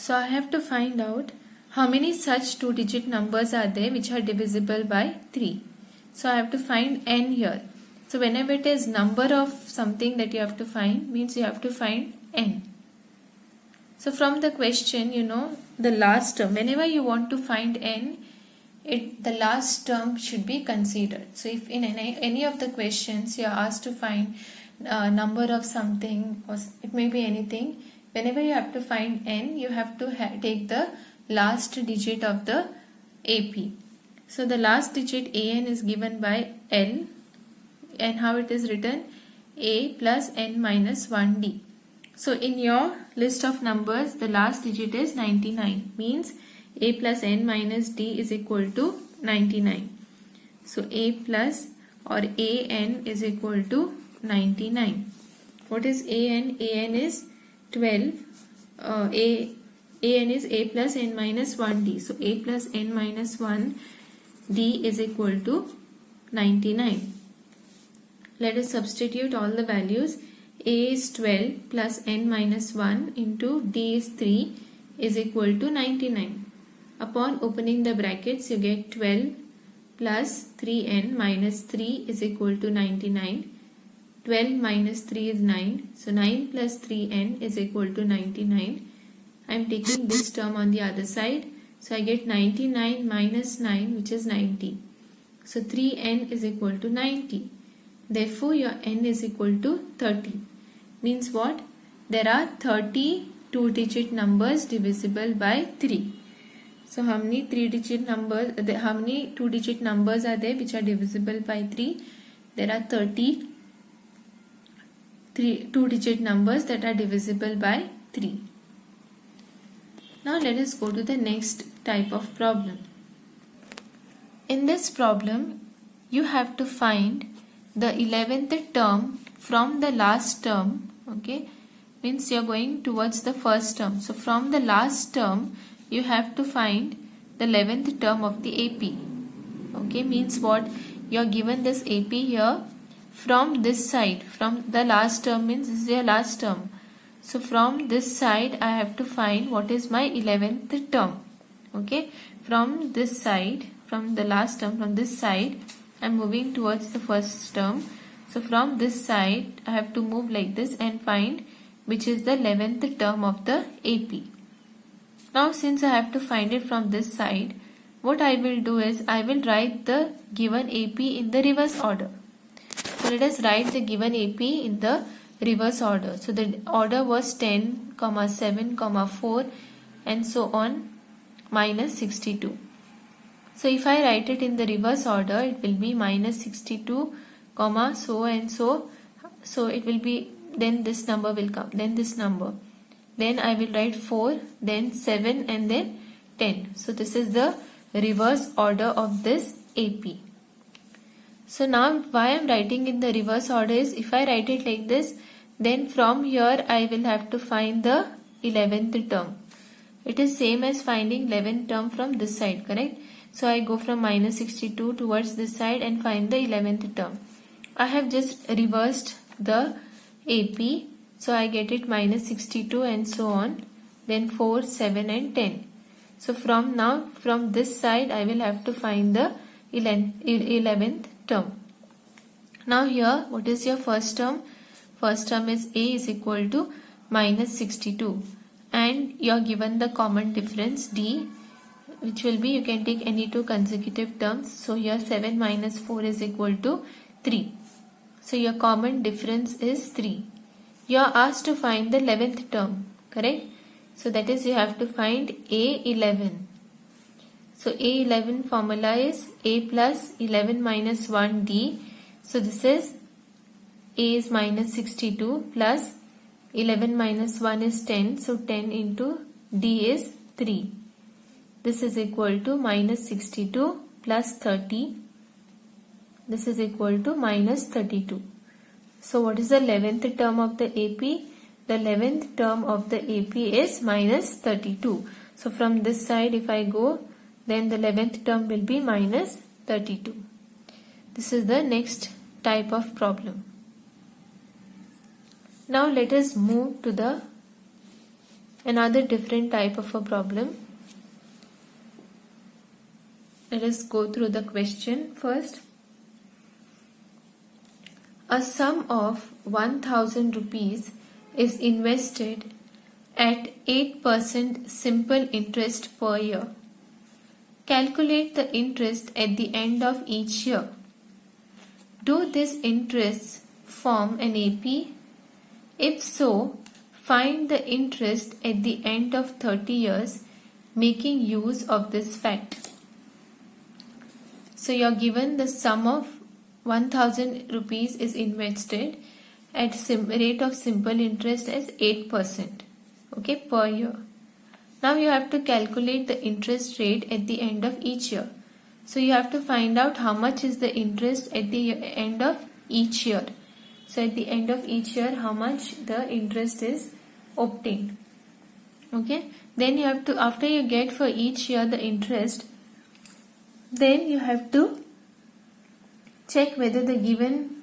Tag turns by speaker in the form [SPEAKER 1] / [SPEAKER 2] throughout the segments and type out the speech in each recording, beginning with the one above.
[SPEAKER 1] So I have to find out how many such two-digit numbers are there which are divisible by 3. So I have to find n here. So whenever it is number of something that you have to find, means you have to find n. So from the question, the last term, whenever you want to find n, the last term should be considered. So if in any of the questions you are asked to find number of something, or it may be anything, whenever you have to find n, you have to take the last digit of the AP. So the last digit an is given by L, and how it is written? A plus n minus 1d. So in your list of numbers, the last digit is 99, means a plus n minus d is equal to 99. So a plus or an is equal to 99. What is an? An is 12. An is a plus n minus 1d. So a plus n minus 1 d is equal to 99. Let us substitute all the values. A is 12 plus n minus 1 into d is 3 is equal to 99. Upon opening the brackets, you get 12 plus 3n minus 3 is equal to 99. 12 minus 3 is 9. So 9 plus 3n is equal to 99. I am taking this term on the other side. So I get 99 minus 9, which is 90. So 3n is equal to 90. Therefore, your n is equal to 30. Means what? There are 30 two-digit numbers divisible by 3. So how many two-digit numbers are there which are divisible by 3? There are 30 two-digit numbers that are divisible by 3. Now let us go to the next type of problem. In this problem, you have to find the 11th term from the last term. Okay, means you are going towards the first term. So from the last term, you have to find the 11th term of the AP. Okay, means what? You are given this AP here from this side. From the last term means this is your last term. So from this side, I have to find what is my 11th term. Okay, from this side, from the last term, from this side, I am moving towards the first term. So from this side, I have to move like this and find which is the 11th term of the AP. Now since I have to find it from this side, what I will do is I will write the given AP in the reverse order. So let us write the given AP in the reverse order. So the order was 10, 7, 4 and so on minus 62. So if I write it in the reverse order, it will be minus 62, so and so. So it will be, then this number will come, then this number. Then I will write 4, then 7 and then 10. So this is the reverse order of this AP. So now why I am writing in the reverse order is, if I write it like this, then from here I will have to find the 11th term. It is same as finding 11th term from this side, correct? So I go from minus 62 towards this side and find the 11th term. I have just reversed the AP. So I get it minus 62 and so on. Then 4, 7 and 10. So from this side I will have to find the 11th term. Now here, what is your first term? First term is A is equal to minus 62. And you are given the common difference D, which will be, you can take any two consecutive terms. So here 7 minus 4 is equal to 3. So your common difference is 3. You are asked to find the 11th term, correct? So that is, you have to find A11. So A11 formula is A plus 11 minus 1D. So this is A is minus 62 plus 11 minus 1 is 10. So 10 into D is 3. This is equal to minus 62 plus 30. This is equal to minus 32. So what is the 11th term of the AP? The 11th term of the AP is minus 32. So from this side if I go, then the 11th term will be minus 32. This is the next type of problem. Now let us move to the another different type of a problem. Let us go through the question first. A sum of 1000 rupees is invested at 8% simple interest per year. Calculate the interest at the end of each year. Do these interests form an AP? If so, find the interest at the end of 30 years, making use of this fact. So you're given the sum of 1000 rupees is invested at rate of simple interest as 8%, okay, per year. Now you have to calculate the interest rate at the end of each year. So you have to find out how much is the interest at the end of each year. So at the end of each year, how much the interest is obtained. Okay. Then you have to, after you get for each year the interest, then you have to check whether the given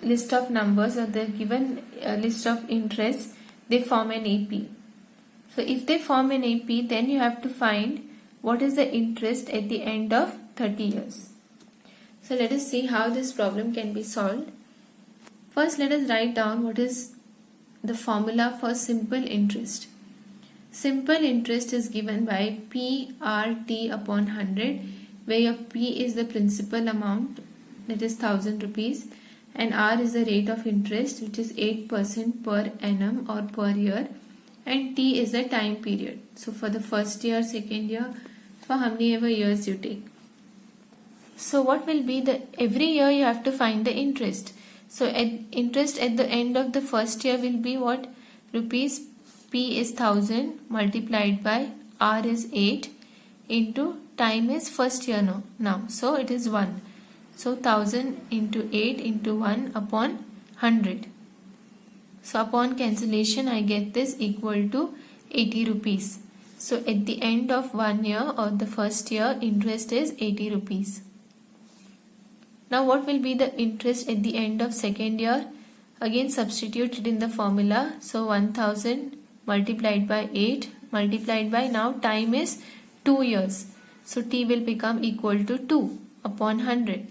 [SPEAKER 1] list of numbers or the given list of interests, they form an AP. So if they form an AP, then you have to find what is the interest at the end of 30 years. So let us see how this problem can be solved. First, let us write down what is the formula for simple interest. Simple interest is given by PRT upon 100, where your P is the principal amount, that is 1000 rupees, and R is the rate of interest, which is 8% per annum or per year, and T is the time period. So for the first year, second year, for how many ever years you take. So what will be the, every year you have to find the interest. So interest at the end of the first year will be what? Rupees. P is 1000 multiplied by R is 8 into time is first year now. So it is 1. So 1000 into 8 into 1 upon 100. So upon cancellation I get this equal to 80 rupees. So at the end of 1 year or the first year, interest is 80 rupees. Now what will be the interest at the end of second year? Again substitute it in the formula. So 1000 multiplied by 8 multiplied by, now time is 2 years. So T will become equal to 2 upon 100.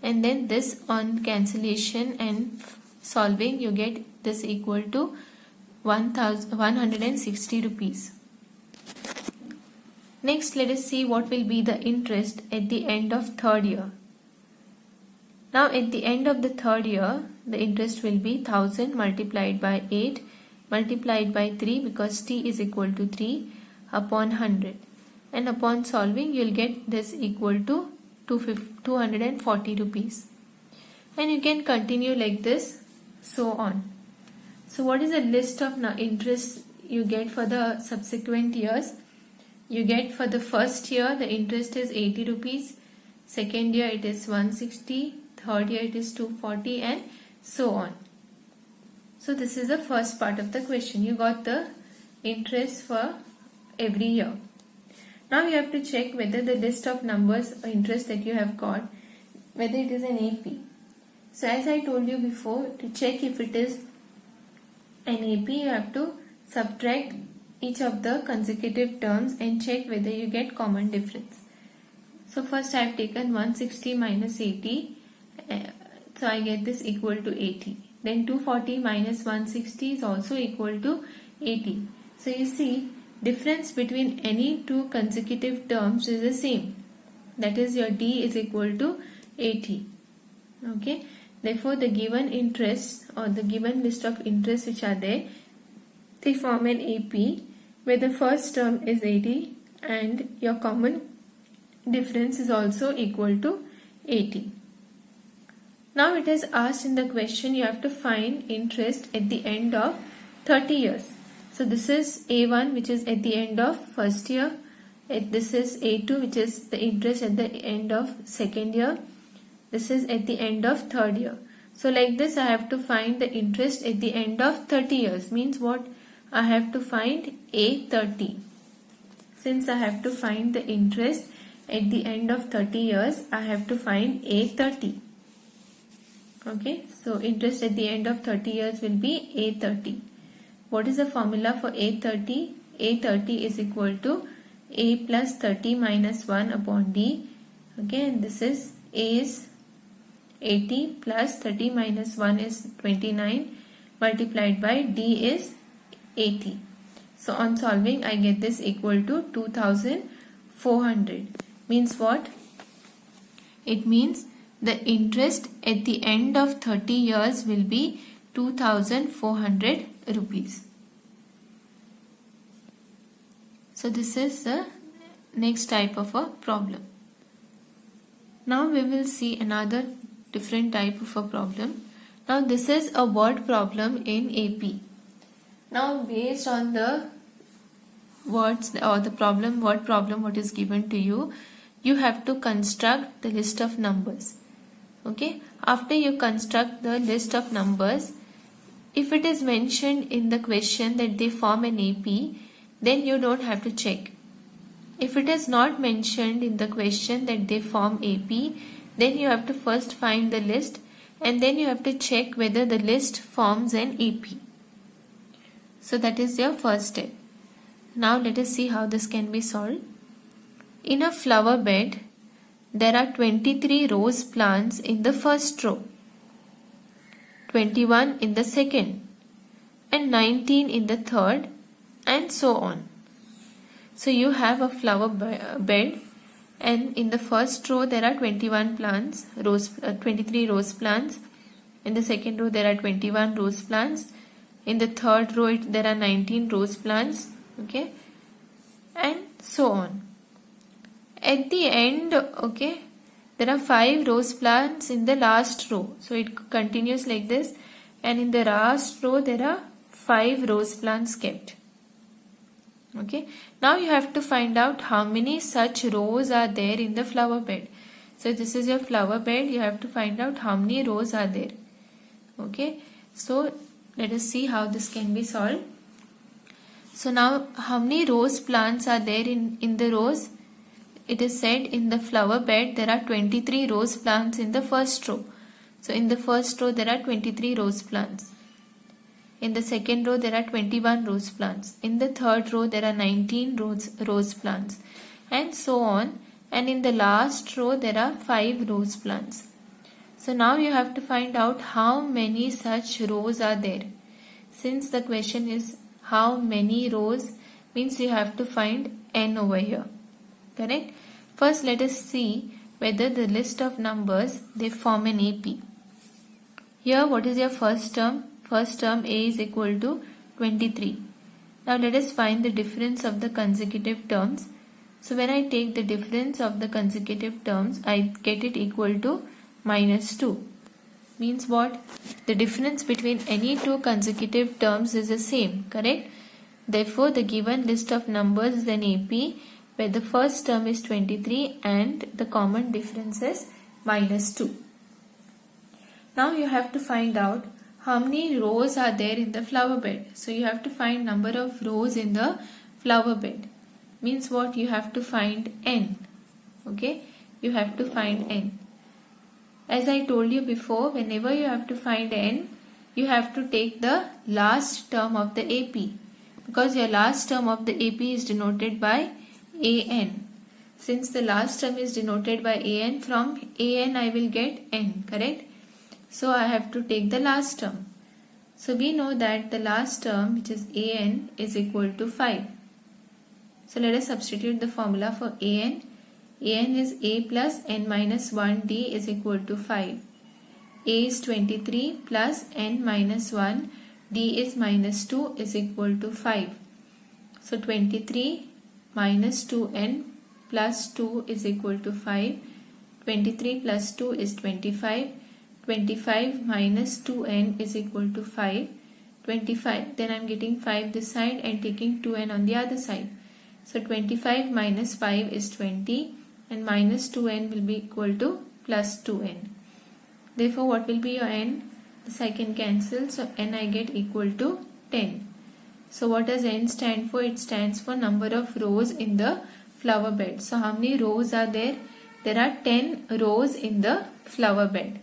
[SPEAKER 1] And then this on cancellation and solving, you get this equal to 160 rupees. Next, let us see what will be the interest at the end of third year. Now at the end of the third year, the interest will be 1000 multiplied by 8 multiplied by 3, because T is equal to 3 upon 100. And upon solving, you will get this equal to 240 rupees. And you can continue like this, so on. So what is the list of interest you get for the subsequent years? You get for the first year, the interest is 80 rupees. Second year it is 160. Third year it is 240, and so on. So this is the first part of the question. You got the interest for every year. Now you have to check whether the list of numbers or interest that you have got, whether it is an AP. So as I told you before, to check if it is an AP, you have to subtract each of the consecutive terms and check whether you get common difference. So first I have taken 160 minus 80. So I get this equal to 80. Then 240 minus 160 is also equal to 80. So you see, difference between any two consecutive terms is the same. That is, your D is equal to 80. Okay. Therefore, the given interests or the given list of interests which are there, they form an AP where the first term is 80 and your common difference is also equal to 80. Now it is asked in the question, you have to find interest at the end of 30 years. So this is A1, which is at the end of first year. This is A2, which is the interest at the end of second year. This is at the end of third year. So like this, I have to find the interest at the end of 30 years. Means what? I have to find A30. Since I have to find the interest at the end of 30 years, I have to find A30. Okay, so interest at the end of 30 years will be A30. what is the formula for A30? A30 is equal to A plus 30 minus 1 upon D. Okay, and this is A is 80 plus 30 minus 1 is 29 multiplied by D is 80. So on solving I get this equal to 2400. Means what? It means the interest at the end of 30 years will be 2400 rupees. So this is the next type of a problem. Now we will see another different type of a problem. Now this is a word problem in AP. Now based on the words or the problem, word problem what is given to you, you have to construct the list of numbers. Okay, after you construct the list of numbers, if it is mentioned in the question that they form an AP, then you don't have to check. If it is not mentioned in the question that they form AP, then you have to first find the list and then you have to check whether the list forms an AP. So that is your first step. Now let us see how this can be solved. In a flower bed, there are 23 rose plants in the first row, 21 in the second, and 19 in the third, and so on. So you have a flower bed, and in the first row there are 21 plants, 23 rose plants. In the second row there are 21 rose plants. In the third row there are 19 rose plants. Okay, and so on. At the end, okay, there are 5 rose plants in the last row. So it continues like this, and in the last row there are 5 rose plants kept. Okay, now you have to find out how many such rows are there in the flower bed. So this is your flower bed. You have to find out how many rows are there. Okay, so let us see how this can be solved. So now how many rose plants are there in the rows? It is said in the flower bed there are 23 rose plants in the first row. So in the first row there are 23 rose plants. In the second row there are 21 rose plants. In the third row there are 19 rose plants, and so on. And in the last row there are 5 rose plants. So now you have to find out how many such rows are there. Since the question is how many rows, means you have to find n over here. Correct? First let us see whether the list of numbers they form an AP. Here what is your first term? First term A is equal to 23. Now let us find the difference of the consecutive terms. So when I take the difference of the consecutive terms, I get it equal to -2. Means what? The difference between any two consecutive terms is the same, correct? Therefore the given list of numbers is an AP where the first term is 23 and the common difference is -2. Now you have to find out how many rows are there in the flower bed. So you have to find number of rows in the flower bed. Means what? You have to find n. Okay, you have to find n. As I told you before, whenever you have to find n, you have to take the last term of the AP, because your last term of the AP is denoted by an. Since the last term is denoted by an, from an I will get n, correct? So I have to take the last term. So we know that the last term, which is an, is equal to 5. So let us substitute the formula for an. An is a plus n minus 1d is equal to 5. A is 23 plus n minus 1, d is minus 2 is equal to 5. So 23 minus 2n plus 2 is equal to 5. 23 plus 2 is 25. 25 minus 2n is equal to 5. 25, then I am getting 5 this side and taking 2n on the other side. So 25 minus 5 is 20 and minus 2n will be equal to plus 2n. Therefore what will be your n? This I can cancel, so n I get equal to 10. So what does n stand for? It stands for number of rows in the flower bed. So how many rows are there? There are 10 rows in the flower bed.